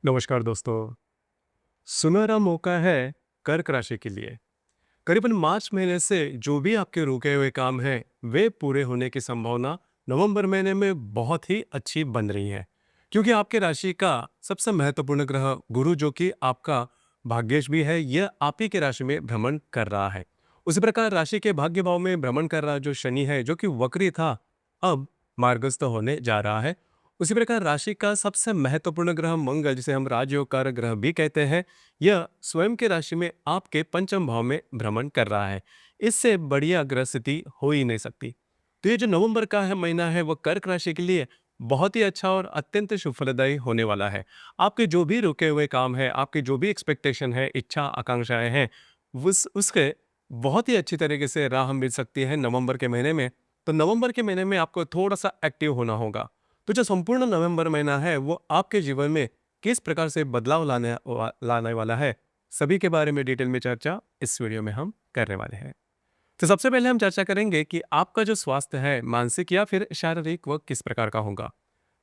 नमस्कार दोस्तों। सुनहरा मौका है कर्क राशि के लिए। करीबन मार्च महीने से जो भी आपके रुके हुए काम हैं वे पूरे होने की संभावना नवंबर महीने में बहुत ही अच्छी बन रही है, क्योंकि आपके राशि का सबसे महत्वपूर्ण ग्रह गुरु जो कि आपका भाग्येश भी है, यह आप ही के राशि में भ्रमण कर रहा है। उसी प्रकार राशि के भाग्य भाव में भ्रमण कर रहा जो शनि है, जो कि वक्री था, अब मार्गस्थ होने जा रहा है। उसी प्रकार राशि का सबसे महत्वपूर्ण ग्रह मंगल, जिसे हम राजयोग कारक ग्रह भी कहते हैं, यह स्वयं के राशि में आपके पंचम भाव में भ्रमण कर रहा है। इससे बढ़िया ग्रह स्थिति हो ही नहीं सकती। तो ये जो नवंबर का है महीना है, वह कर्क राशि के लिए बहुत ही अच्छा और अत्यंत शुभ फलदायी होने वाला है। आपके जो भी रुके हुए काम है, आपकी जो भी एक्सपेक्टेशन है, इच्छा आकांक्षाएं हैं, उसके बहुत ही अच्छी तरीके से राह मिल सकती है नवंबर के महीने में। तो नवंबर के महीने में आपको थोड़ा सा एक्टिव होना होगा। तो जो संपूर्ण नवंबर महीना है वो आपके जीवन में किस प्रकार से बदलाव लाने वाला है, सभी के बारे में डिटेल में चर्चा इस वीडियो में हम करने वाले हैं। तो सबसे पहले हम चर्चा करेंगे कि आपका जो स्वास्थ्य है, मानसिक या फिर शारीरिक, वह किस प्रकार का होगा।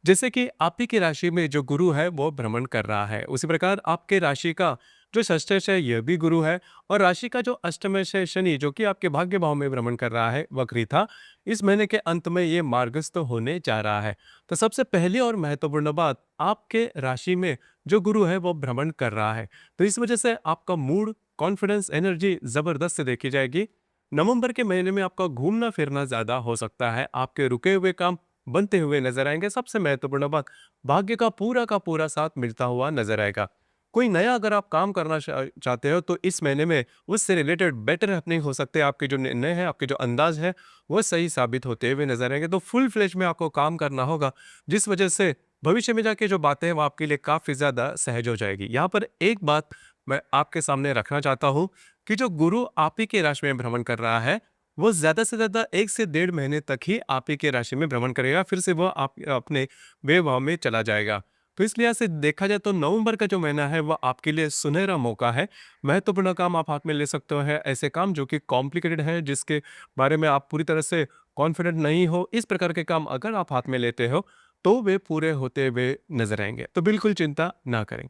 जैसे कि आप ही की राशि में जो गुरु है वो भ्रमण कर रहा है, उसी प्रकार आपके राशि का जो षष्ठेश है यह भी गुरु है, और राशि का जो अष्टमेश है शनि, जो कि आपके भाग्य भाव में भ्रमण कर रहा है, वक्री था, इस महीने के अंत में ये मार्गस्थ होने जा रहा है। तो सबसे पहली और महत्वपूर्ण बात, आपके राशि में जो गुरु है वो भ्रमण कर रहा है, तो इस वजह से आपका मूड, कॉन्फिडेंस, एनर्जी जबरदस्त देखी जाएगी। नवंबर के महीने में आपका घूमना फिरना ज्यादा हो सकता है, आपके रुके हुए काम बनते हुए नजर आएंगे। सबसे महत्वपूर्ण बात, भाग्य का पूरा साथ मिलता हुआ नजर आएगा। कोई नया अगर आप काम करना चाहते हो तो इस महीने में उससे रिलेटेड बेटर हैपनिंग हो सकते हैं। आपके जो निर्णय है, आपके जो अंदाज है, वो सही साबित होते हुए नजर आएंगे। तो फुल फ्लेज में आपको काम करना होगा, जिस वजह से भविष्य में जाके जो बातें हैं वो आपके लिए काफी ज्यादा सहज हो जाएगी। यहाँ पर एक बात मैं आपके सामने रखना चाहता हूँ कि जो गुरु आप ही के राशि में भ्रमण कर रहा है, वो ज़्यादा से ज़्यादा 1 से डेढ़ महीने तक ही आप ही के राशि में भ्रमण करेगा, फिर से वो आप अपने व्यय में चला जाएगा। तो इस लिहाज से देखा जाए तो नवंबर का जो महीना है, वो आपके लिए सुनहरा मौका है। महत्वपूर्ण काम आप हाथ में ले सकते हो, है ऐसे काम जो कि कॉम्प्लिकेटेड है, जिसके बारे में आप पूरी तरह से कॉन्फिडेंट नहीं हो, इस प्रकार के काम अगर आप हाथ में लेते हो, तो वे पूरे होते हुए नज़र आएँगे। तो बिल्कुल चिंता ना करें।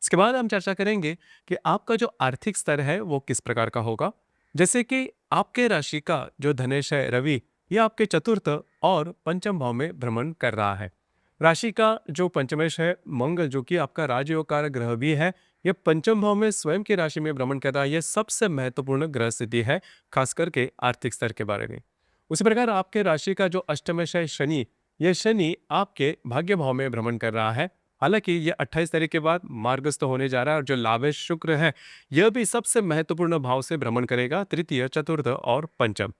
इसके बाद हम चर्चा करेंगे कि आपका जो आर्थिक स्तर है वो किस प्रकार का होगा। जैसे कि आपके राशि का जो धनेश है रवि, ये आपके चतुर्थ और पंचम भाव में भ्रमण कर रहा है। राशि का जो पंचमेश है मंगल, जो कि आपका राजयोग कारक ग्रह भी है, ये पंचम भाव में स्वयं की राशि में भ्रमण कर रहा है। यह सबसे महत्वपूर्ण ग्रह स्थिति है, खास करके आर्थिक स्तर के बारे में। उसी प्रकार आपके राशि का जो अष्टमेश है शनि, यह शनि आपके भाग्य भाव में भ्रमण कर रहा है। हालांकि ये 28 तारीख के बाद मार्गस्थ होने जा रहा है, और जो लाभेश शुक्र है, यह भी सबसे महत्वपूर्ण भाव से भ्रमण करेगा, तृतीय, चतुर्थ और पंचम।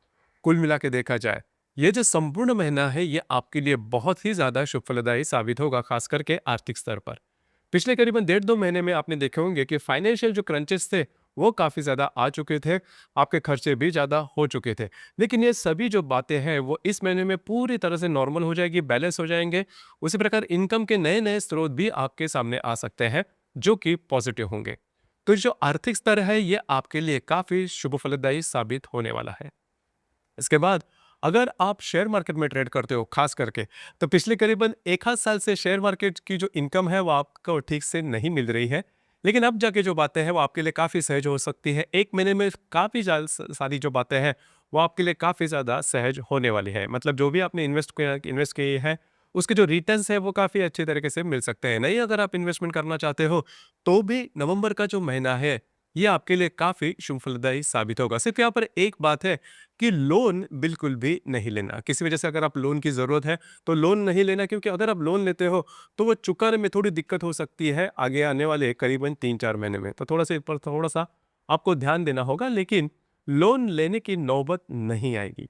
कुल मिला के देखा जाए, ये जो संपूर्ण महीना है, ये आपके लिए बहुत ही ज्यादा शुभ फलदायी साबित होगा, खास करके आर्थिक स्तर पर। पिछले करीबन 1.5-2 महीने में आपने देखे होंगे कि फाइनेंशियल जो क्रंचेस थे वो काफ़ी ज़्यादा आ चुके थे, आपके खर्चे भी ज़्यादा हो चुके थे। लेकिन ये सभी जो बातें हैं वो इस महीने में पूरी तरह से नॉर्मल हो जाएगी, बैलेंस हो जाएंगे। उसी प्रकार इनकम के नए-नए स्रोत भी आपके सामने आ सकते हैं, जो कि पॉजिटिव होंगे। तो जो आर्थिक स्तर है ये आपके लिए काफ़ी शुभ फलदायी साबित होने वाला है। इसके बाद अगर आप शेयर मार्केट में ट्रेड करते हो खास करके, तो पिछले करीबन एक आध साल से शेयर मार्केट की जो इनकम है वो आपको ठीक से नहीं मिल रही है। लेकिन अब जाके जो बातें हैं वो आपके लिए काफ़ी सहज हो सकती है। एक महीने में काफ़ी सारी जो बातें हैं वो आपके लिए काफ़ी ज़्यादा सहज होने वाली है। मतलब जो भी आपने इन्वेस्ट किए हैं, उसके जो रिटर्न्स है वो काफ़ी अच्छे तरीके से मिल सकते हैं। नहीं, अगर आप इन्वेस्टमेंट करना चाहते हो तो भी नवंबर का जो महीना है ये आपके लिए काफ़ी शुभ फलदायी साबित होगा। सिर्फ यहाँ पर एक बात है कि लोन बिल्कुल भी नहीं लेना। किसी वजह से अगर आप लोन की ज़रूरत है तो लोन नहीं लेना, क्योंकि अगर आप लोन लेते हो तो वो चुकाने में थोड़ी दिक्कत हो सकती है आगे आने वाले करीबन 3-4 महीने में। तो थोड़ा सा इस पर थोड़ा-सा आपको ध्यान देना होगा, लेकिन लोन लेने की नौबत नहीं आएगी।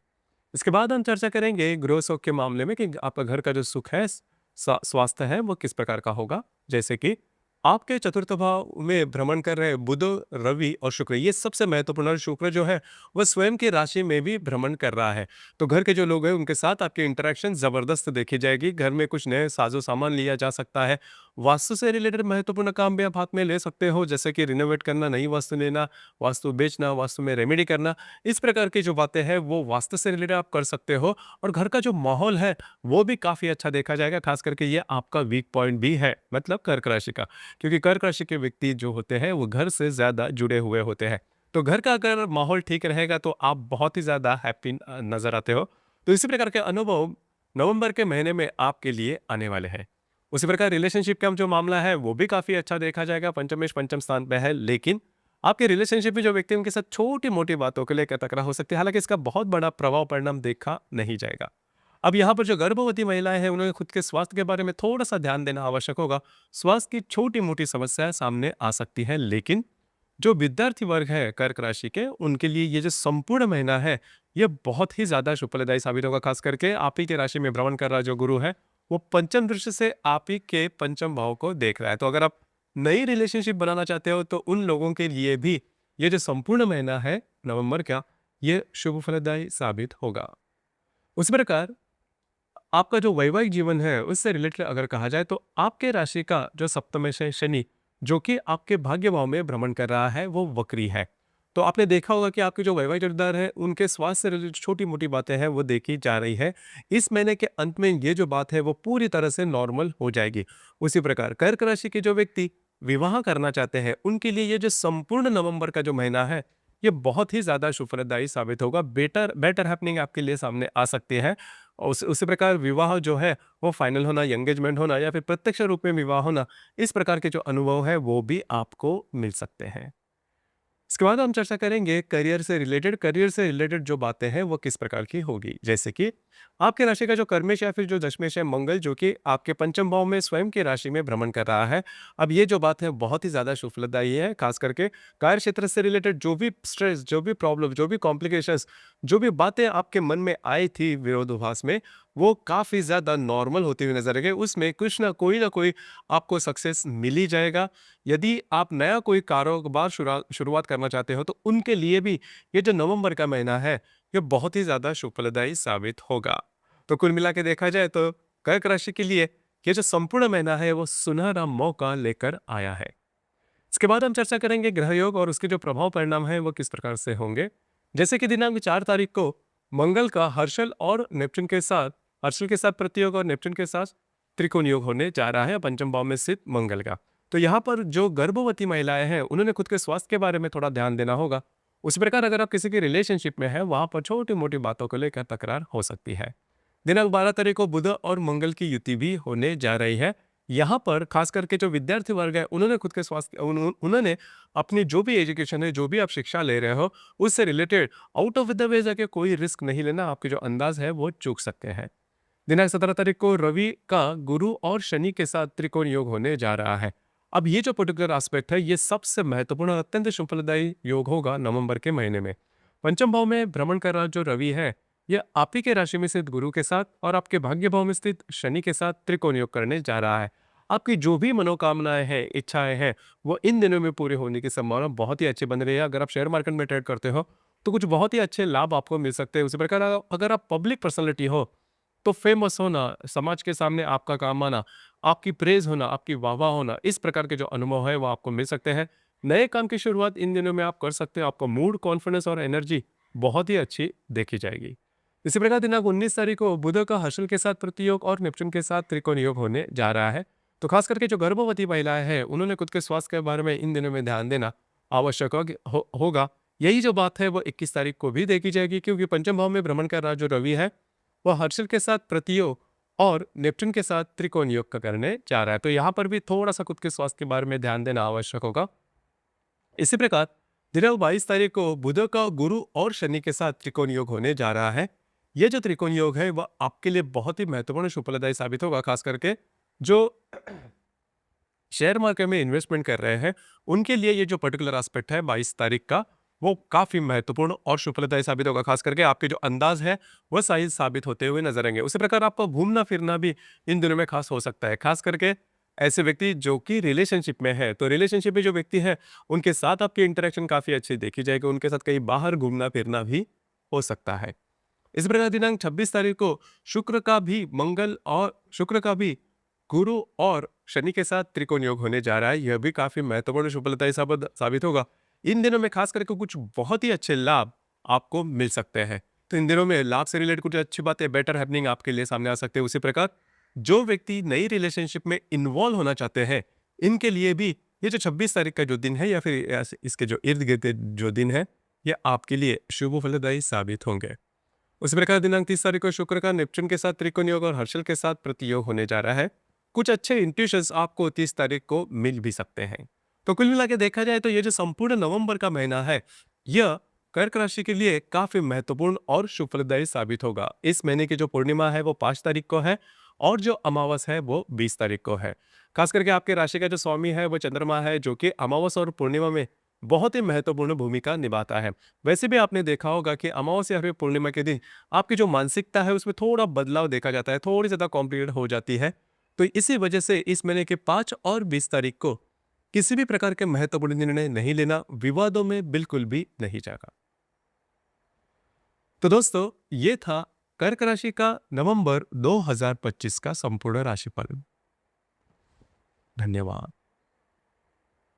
इसके बाद हम चर्चा करेंगे गृह सुख के मामले में कि आपका घर का जो सुख है, स्वास्थ्य है, वो किस प्रकार का होगा। जैसे कि आपके चतुर्थ भाव में भ्रमण कर रहे बुध, रवि और शुक्र, ये सबसे महत्वपूर्ण। और शुक्र जो है वह स्वयं की राशि में भी भ्रमण कर रहा है। तो घर के जो लोग हैं उनके साथ आपकी इंटरेक्शन जबरदस्त देखी जाएगी। घर में कुछ नए साजो सामान लिया जा सकता है। वास्तु से रिलेटेड महत्वपूर्ण काम भी आप हाथ में ले सकते हो, जैसे कि रिनोवेट करना, नई वास्तु लेना, वास्तु बेचना, वास्तु में रेमेडी करना। इस प्रकार की जो बातें हैं वो वास्तु से रिलेटेड आप कर सकते हो। और घर का जो माहौल है वो भी काफ़ी अच्छा देखा जाएगा, खास करके ये आपका वीक पॉइंट भी है, मतलब कर्क राशि का। क्योंकि कर्क राशि के व्यक्ति जो होते हैं वो घर से ज़्यादा जुड़े हुए होते हैं। तो घर का अगर माहौल ठीक रहेगा तो आप बहुत ही ज़्यादा हैप्पी नज़र आते हो। तो इसी प्रकार के अनुभव नवंबर के महीने में आपके लिए आने वाले हैं। उसी प्रकार रिलेशनशिप का जो मामला है वो भी काफ़ी अच्छा देखा जाएगा, पंचमेश पंचम स्थान पे है, लेकिन आपके रिलेशनशिप में जो व्यक्ति उनके साथ छोटी-मोटी बातों को लेकर तकरार हो सकती है, हालाँकि इसका बहुत बड़ा प्रभाव परिणाम देखा नहीं जाएगा। अब यहाँ पर जो गर्भवती महिलाएँ हैं, उन्हें खुद के स्वास्थ्य के बारे में थोड़ा-सा ध्यान देना आवश्यक होगा। स्वास्थ्य की छोटी-मोटी समस्याएँ सामने आ सकती हैं, लेकिन जो विद्यार्थी वर्ग है कर्क राशि के, उनके लिए ये जो संपूर्ण महीना है, ये बहुत ही ज़्यादा शुभफलदायी साबित होगा। खास करके आप ही के राशि में भ्रमण कर रहा जो गुरु है, वो पंचम दृष्टि से आप ही के पंचम भाव को देख रहा है। तो अगर आप नई रिलेशनशिप बनाना चाहते हो, तो उन लोगों के लिए भी ये जो संपूर्ण महीना है नवंबर का, ये शुभ फलदायी साबित होगा। उसी प्रकार आपका जो वैवाहिक जीवन है उससे रिलेटेड अगर कहा जाए तो आपके राशि का जो सप्तम से शनि जो कि आपके भाग्य भाव में भ्रमण कर रहा है वो वक्री है। तो आपने देखा होगा कि आपके जो वैवाहिक जोड़ीदार है उनके स्वास्थ्य से रिलेटेड छोटी मोटी बातें हैं वो देखी जा रही है। इस महीने के अंत में ये जो बात है वो पूरी तरह से नॉर्मल हो जाएगी। उसी प्रकार कर्क राशि के जो व्यक्ति विवाह करना चाहते हैं उनके लिए ये जो संपूर्ण नवंबर का जो महीना है ये बहुत ही ज्यादा शुभप्रदायी साबित होगा। बेटर बेटर हैपनिंग आपके लिए सामने आ सकती है। और उसी प्रकार विवाह जो है वो फाइनल होना, एंगेजमेंट होना या फिर प्रत्यक्ष रूप में विवाह होना, इस प्रकार के जो अनुभव है वो भी आपको मिल सकते हैं। इसके बाद हम चर्चा करेंगे करियर से रिलेटेड जो बातें हैं वो किस प्रकार की होगी। जैसे कि आपके राशि का जो कर्मेश या फिर जो दशमेश है मंगल जो कि आपके पंचम भाव में स्वयं की राशि में भ्रमण कर रहा है। अब ये जो बात है बहुत ही ज्यादा शुभफलदायी है। खास करके कार्य क्षेत्र से रिलेटेड जो भी स्ट्रेस, जो भी प्रॉब्लम, जो भी कॉम्प्लिकेशंस, जो भी बातें आपके मन में आई थी विरोधाभास में, वो काफी ज्यादा नॉर्मल होती हुई नजर आएगी। उसमें कुछ ना कोई आपको सक्सेस मिल ही जाएगा। यदि आप नया कोई कारोबार शुरुआत करना चाहते हो तो उनके लिए भी ये जो नवंबर का महीना है ये बहुत ही ज़्यादा शुभफलदायी साबित होगा। तो कुल मिला के देखा जाए तो कर्क राशि के लिए ये जो संपूर्ण महीना है वो सुनहरा मौका लेकर आया है। इसके बाद हम चर्चा करेंगे ग्रह योग और उसके जो प्रभाव परिणाम है वो किस प्रकार से होंगे। जैसे कि दिनांक 4 तारीख को मंगल का हर्षल के साथ प्रतियोग और नेपच्यून के साथ त्रिकोण योग होने जा रहा है पंचम भाव में स्थित मंगल का। तो यहाँ पर जो गर्भवती महिलाएं हैं उन्होंने खुद के स्वास्थ्य के बारे में थोड़ा ध्यान देना होगा। उसी प्रकार अगर आप किसी की रिलेशनशिप में है वहां पर छोटी मोटी बातों को लेकर तकरार हो सकती है। दिनांक 12 तारीख को बुध और मंगल की युति भी होने जा रही है। यहाँ पर खास करके जो विद्यार्थी वर्ग है उन्होंने खुद के स्वास्थ्य उन्होंने अपनी जो भी एजुकेशन है, जो भी आप शिक्षा ले रहे हो, उससे related out of the way जाके कोई रिस्क नहीं लेना। आपके जो अंदाज है वो चूक सकते हैं। दिनांक 17 तारीख को रवि का गुरु और शनि के साथ त्रिकोण योग होने जा रहा है। अब ये जो पर्टिकुलर एस्पेक्ट है ये सबसे महत्वपूर्ण और अत्यंत शुभफलदायी योग होगा नवंबर के महीने में। पंचम भाव में भ्रमण कर रहा जो रवि है यह आप ही के राशि में स्थित गुरु के साथ और आपके भाग्य भाव में स्थित शनि के साथ त्रिकोण योग करने जा रहा है। आपकी जो भी मनोकामनाएं हैं, इच्छाएं हैं, वो इन दिनों में पूरी होने की संभावना बहुत ही अच्छी बन रही है। अगर आप शेयर मार्केट में ट्रेड करते हो तो कुछ बहुत ही अच्छे लाभ आपको मिल सकते हैं। उसी प्रकार अगर आप पब्लिक पर्सनैलिटी हो तो फेमस होना, समाज के सामने आपका काम आना, आपकी प्रेज होना, आपकी वाह-वाह होना, इस प्रकार के जो अनुभव है वो आपको मिल सकते हैं। नए काम की शुरुआत इन दिनों में आप कर सकते हो। आपका मूड, कॉन्फिडेंस और एनर्जी बहुत ही अच्छी देखी जाएगी। इसी प्रकार दिनांक 19 तारीख को बुध का हर्षल के साथ प्रतियोग और नेपच्यून के साथ त्रिकोण योग होने जा रहा है। तो खास करके जो गर्भवती महिलाएं हैं उन्होंने खुद के स्वास्थ्य के बारे में इन दिनों में ध्यान देना आवश्यक होगा। यही जो बात है वो 21 तारीख को भी देखी जाएगी, क्योंकि पंचम भाव में भ्रमण कर रहा जो रवि है वह हर्षल के साथ प्रतियोग और नेपच्यून के साथ त्रिकोण योग का करने जा रहा है। तो यहाँ पर भी थोड़ा सा खुद के स्वास्थ्य के बारे में ध्यान देना आवश्यक होगा। इसी प्रकार दिनांक 22 तारीख को बुध का गुरु और शनि के साथ त्रिकोण योग होने जा रहा है। यह जो त्रिकोण योग है वह आपके लिए बहुत ही महत्वपूर्ण शुभफलदायी साबित होगा। खास करके जो शेयर मार्केट में इन्वेस्टमेंट कर रहे हैं उनके लिए ये जो पर्टिकुलर एस्पेक्ट है 22 तारीख का वो काफी महत्वपूर्ण और शुभफलदायी साबित होगा। खास करके आपके जो अंदाज है वह सही साबित होते हुए नजर आएंगे। उसी प्रकार आपका घूमना फिरना भी इन दिनों में खास हो सकता है। खास करके ऐसे व्यक्ति जो कि रिलेशनशिप में है, तो रिलेशनशिप में जो व्यक्ति है उनके साथ आपकी इंटरेक्शन काफी अच्छी देखी जाएगी। उनके साथ कहीं बाहर घूमना फिरना भी हो सकता है। इस प्रकार दिनांक 26 तारीख को शुक्र का भी गुरु और शनि के साथ त्रिकोण योग होने जा रहा है। यह भी काफी महत्वपूर्ण शुभफलदायी साबित होगा। इन दिनों में खास करके कुछ बहुत ही अच्छे लाभ आपको मिल सकते हैं। तो इन दिनों में लाभ से रिलेटेड कुछ अच्छी बातें, बेटर हैपनिंग आपके लिए सामने आ सकते हैं। उसी प्रकार जो व्यक्ति नई रिलेशनशिप में इन्वॉल्व होना चाहते हैं इनके लिए भी ये जो 26 तारीख का जो दिन है या फिर इसके जो इर्द-गिर्द के जो दिन है, ये आपके लिए शुभ फलदायी साबित होंगे। उसी प्रकार दिनांक 30 तारीख को शुक्र का नेपच्यून के साथ त्रिकोण योग और हर्षल के साथ प्रतियोग होने जा रहा है। कुछ अच्छे इंट्यूशंस आपको 30 तारीख को मिल भी सकते हैं। तो कुल मिला के देखा जाए तो ये जो संपूर्ण नवंबर का महीना है, यह कर्क राशि के लिए काफी महत्वपूर्ण और शुभ फलदायी साबित होगा। इस महीने की जो पूर्णिमा है वो 5 तारीख को है और जो अमावस है वो 20 तारीख को है। खास करके आपके राशि का जो स्वामी है वो चंद्रमा है, जो कि अमावस और पूर्णिमा में बहुत ही महत्वपूर्ण भूमिका निभाता है। वैसे भी आपने देखा होगा कि अमावस्या या फिर पूर्णिमा के दिन आपकी जो मानसिकता है उसमें थोड़ा बदलाव देखा जाता है, थोड़ी ज़्यादा कॉम्प्लिकेटेड हो जाती है। तो इसी वजह से इस महीने के 5 और 20 तारीख को किसी भी प्रकार के महत्वपूर्ण निर्णय नहीं लेना, विवादों में बिल्कुल भी नहीं जाना। तो दोस्तों, ये था कर्क राशि का नवंबर 2025 का संपूर्ण राशिफल। धन्यवाद।